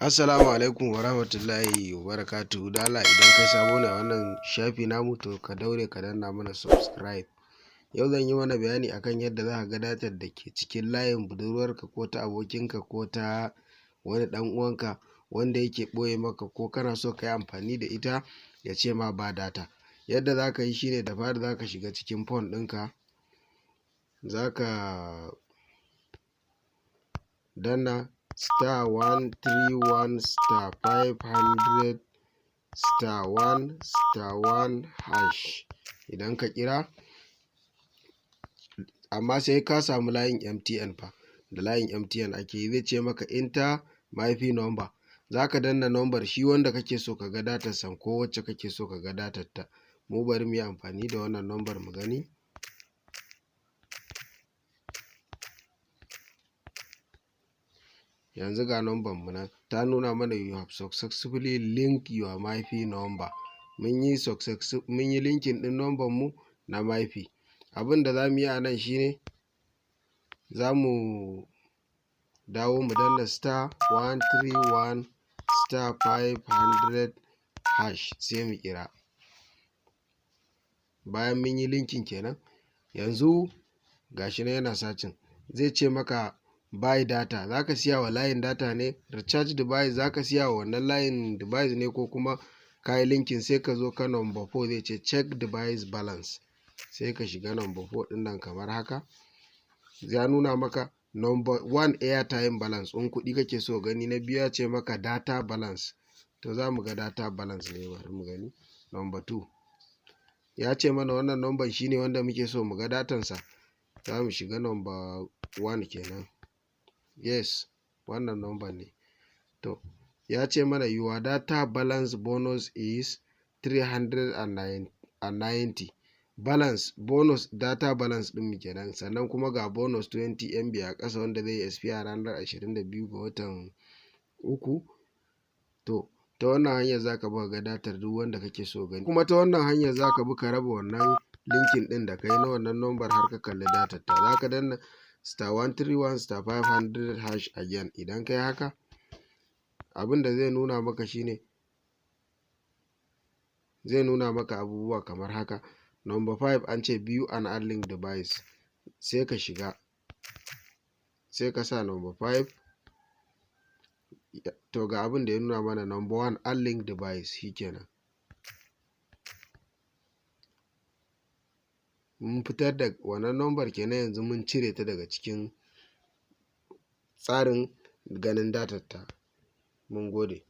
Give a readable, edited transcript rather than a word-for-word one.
Assalamu alaikum wa rahmatullahi wa barakatuhu. Da Allah idan kai sabo ne a wannan shafi namu to ka daure ka danna mana subscribe. Yau zan yi mana bayani akan yadda za ka ga datar da ke cikin layin budurwarka ko ta abokinka ko ta wani ɗan uwanka wanda yake ɓoye maka ko kana so ka yi amfani da ita ya ce ma ba data. Yadda za ka yi shine da fari za ka shiga cikin phone ɗinka, za ka danna *131 *500 *1 hash idan ka kira, amma sai ka samu layin MTN fa, da layin MTN ake yi. Zai ce maka enter my number, za ka danna number shi wanda kake so ka ga datar sa ko wacce kake so ka ga datar ta. Mu bari mu yi amfani da wannan number mu gani. Yanzu ga number mu nan ta nuna mana you have successfully linked your MyFi number. Mun yi linkin din number mu na MyFi. Abin da za mu yi a nan shine za mu dawo mu danna *131 *500 hash sai mu kira. Bayan mun yi linkin kenan, yanzu gashi nan yana sacin, zai ce maka buy data, za ka siya wa layin data ne, recharge device za ka siya wa wannan layin device ne, ko kuma ka yi linkin sai ka zo ka number 4 zai ce check device balance, sai ka shiga number 4 din nan kamar haka. Ya nuna maka number 1 airtime balance in kuɗi kake so gani, na biyu ya ce maka data balance, to za mu ga data balance ne, bari mu gani. Number 2 ya ce mana wannan number shine wanda muke so mu ga datansa, za mu shiga number 1 kenan. Yes, wannan number ne. To ya ce mana your data balance bonus is 390. Balance bonus data balance din mu kenan, sannan kuma ga bonus 20 MB a ƙasa wanda zai expire ranar 22 ga watan 3. To ta wannan hanyar za ka bi ga datar duk wanda kake so gani, kuma ta wannan hanyar za ka bi ka raba wannan linkin din da kai na wannan number har ka kalli datar ta. Za ka danna *131 *500 hash again. Idan kai haka, abin da zai nuna maka shine zai nuna maka abubuwa kamar haka. Number 5 an ce view an unlinked device, sai ka shiga sai ka sa number 5. To ga abin da ya nuna mana number 1 unlinked device, shikenan mun fitar da wannan number kenan. Yanzu mun cire ta daga cikin tsarin ganin datar ta. Mun gode.